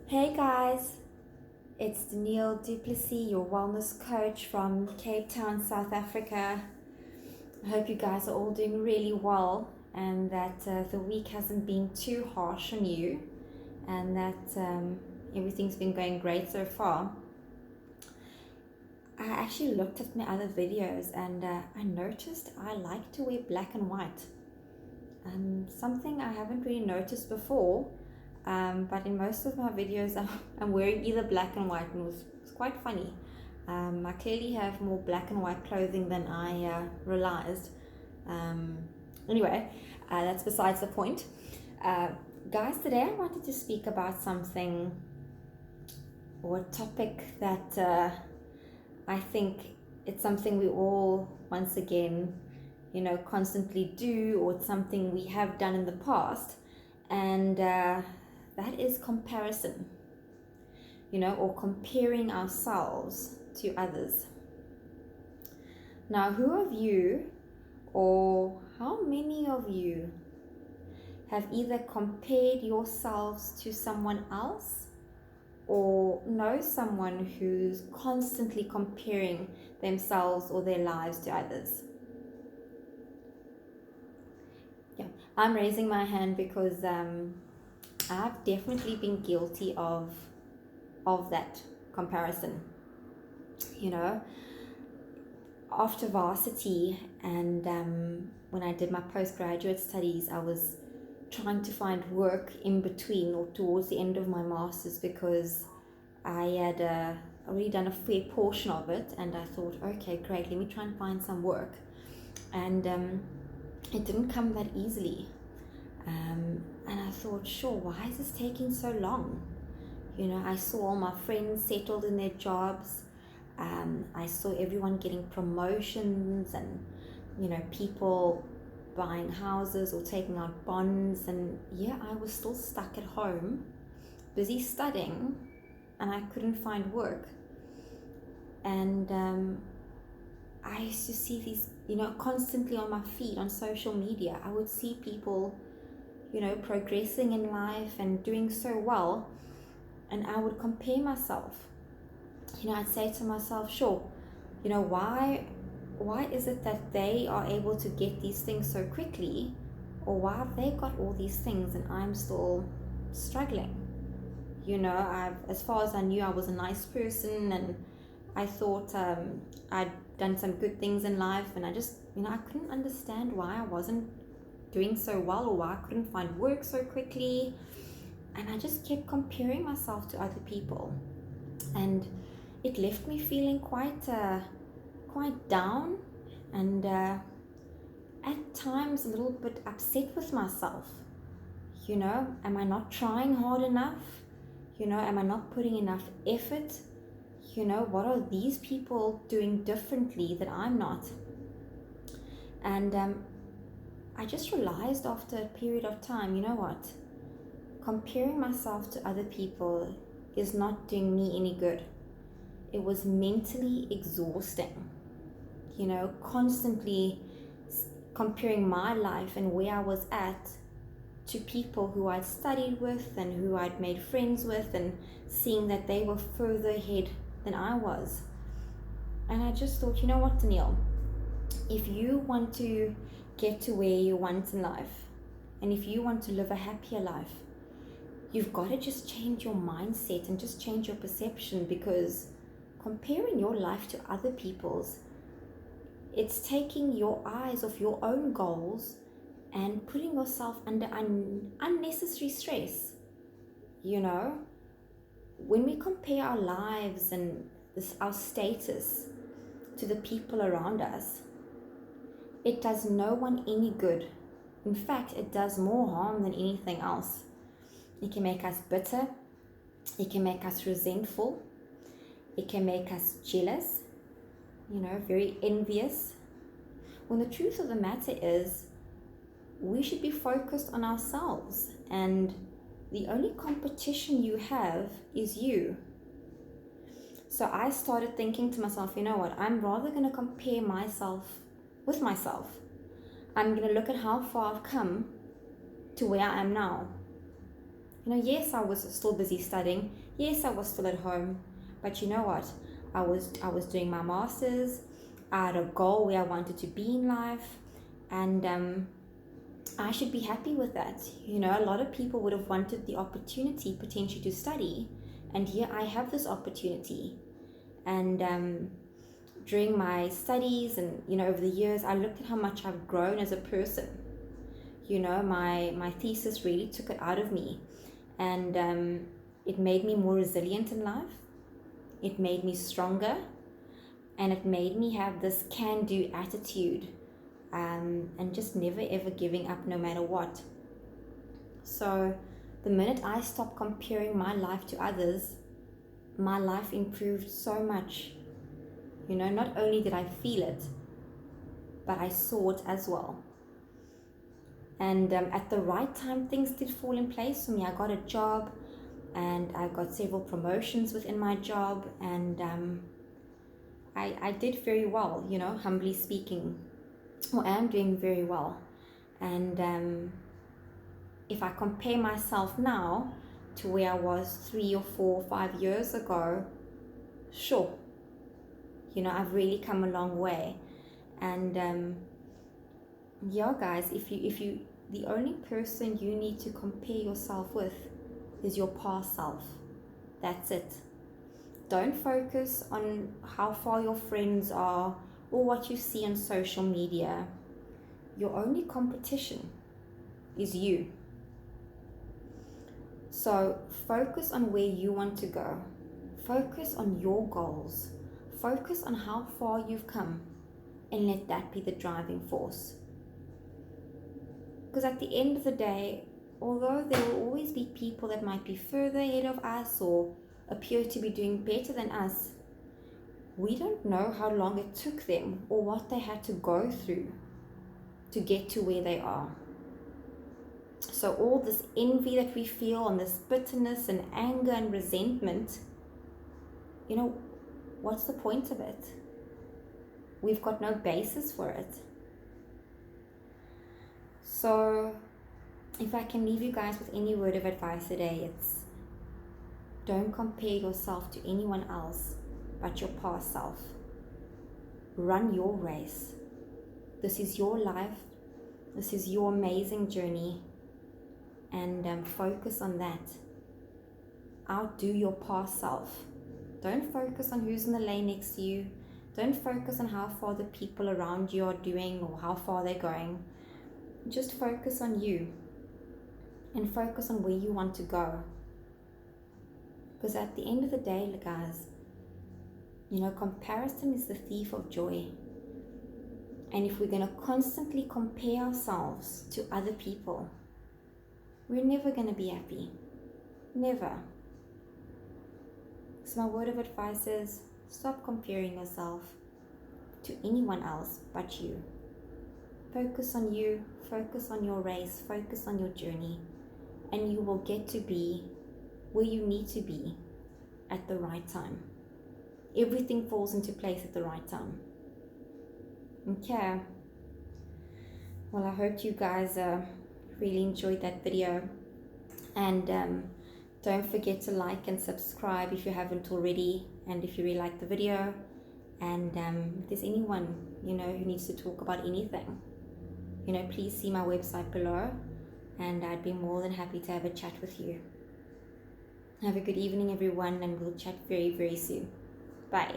Hey guys, it's Danielle du Plessis, your wellness coach from Cape Town, South Africa. I hope you guys are all doing really well and that the week hasn't been too harsh on you and that everything's been going great so far. I actually looked at my other videos and I noticed I like to wear black and white. Something I haven't really noticed before. But in most of my videos, I'm wearing either black and white, and it's quite funny. I clearly have more black and white clothing than I realized. Anyway, that's besides the point. Guys, today I wanted to speak about something or a topic that I think it's something we all, once again, constantly do, or it's something we have done in the past. And that is comparison, or comparing ourselves to others. Now, who of you, or how many of you, have either compared yourselves to someone else or know someone who's constantly comparing themselves or their lives to others? Yeah, I'm raising my hand because I've definitely been guilty of that comparison. After varsity and when I did my postgraduate studies, I was trying to find work in between or towards the end of my master's because I had already done a fair portion of it, and I thought, okay, great, let me try and find some work. And it didn't come that easily. And I thought, sure, why is this taking so long? I saw all my friends settled in their jobs. I saw everyone getting promotions and, people buying houses or taking out bonds. And I was still stuck at home, busy studying, and I couldn't find work. And I used to see these, constantly on my feed on social media. I would see people progressing in life and doing so well, and I would compare myself. I'd say to myself, sure, why is it that they are able to get these things so quickly, or why have they got all these things and I'm still struggling? As far as I knew, I was a nice person, and I thought I'd done some good things in life, and I just, I couldn't understand why I wasn't doing so well, or why I couldn't find work so quickly. And I just kept comparing myself to other people, and it left me feeling quite down, and at times a little bit upset with myself. Am I not trying hard enough? Am I not putting enough effort? What are these people doing differently that I'm not? And I just realized after a period of time, what? Comparing myself to other people is not doing me any good. It was mentally exhausting, constantly comparing my life and where I was at to people who I'd studied with and who I'd made friends with, and seeing that they were further ahead than I was. And I just thought, you know what, Danielle, if you want to get to where you want in life, and if you want to live a happier life, you've got to just change your mindset and just change your perception, because comparing your life to other people's, it's taking your eyes off your own goals and putting yourself under unnecessary stress. When we compare our lives and our status to the people around us, it does no one any good. In fact, it does more harm than anything else. It can make us bitter. It can make us resentful. It can make us jealous, very envious. When the truth of the matter is, we should be focused on ourselves, and the only competition you have is you. So I started thinking to myself, you know what, I'm rather going to compare myself with myself. I'm going to look at how far I've come to where I am now. Yes, I was still busy studying. Yes, I was still at home. But you know what? I was doing my masters. I had a goal where I wanted to be in life, and I should be happy with that. A lot of people would have wanted the opportunity potentially to study, and here I have this opportunity. And during my studies and over the years, I looked at how much I've grown as a person. My thesis really took it out of me, and it made me more resilient in life. It made me stronger, and it made me have this can-do attitude, and just never ever giving up no matter what. So the minute I stopped comparing my life to others, my life improved so much. Not only did I feel it, but I saw it as well. And at the right time, things did fall in place for me. I got a job, and I got several promotions within my job, and I did very well, humbly speaking. Well, I am doing very well. And if I compare myself now to where I was 3 or 4 or 5 years ago, sure, I've really come a long way. And yeah, guys, if you the only person you need to compare yourself with is your past self. That's it. Don't focus on how far your friends are or what you see on social media. Your only competition is you. So focus on where you want to go. Focus on your goals. Focus on how far you've come, and let that be the driving force. Because at the end of the day, although there will always be people that might be further ahead of us or appear to be doing better than us, we don't know how long it took them or what they had to go through to get to where they are. So all this envy that we feel, and this bitterness and anger and resentment, what's the point of it? We've got no basis for it. So if I can leave you guys with any word of advice today, it's don't compare yourself to anyone else but your past self. Run your race. This is your life. This is your amazing journey. And focus on that. Outdo your past self. Don't focus on who's in the lane next to you. Don't focus on how far the people around you are doing or how far they're going. Just focus on you. And focus on where you want to go. Because at the end of the day, guys, comparison is the thief of joy. And if we're going to constantly compare ourselves to other people, we're never going to be happy. Never. So my word of advice is, stop comparing yourself to anyone else but you. Focus on you, focus on your race, focus on your journey, and you will get to be where you need to be at the right time. Everything falls into place at the right time. Okay. Well, I hope you guys really enjoyed that video, and don't forget to like and subscribe if you haven't already, and if you really like the video, and if there's anyone who needs to talk about anything, please see my website below, and I'd be more than happy to have a chat with you. Have a good evening, everyone, and we'll chat very, very soon. Bye.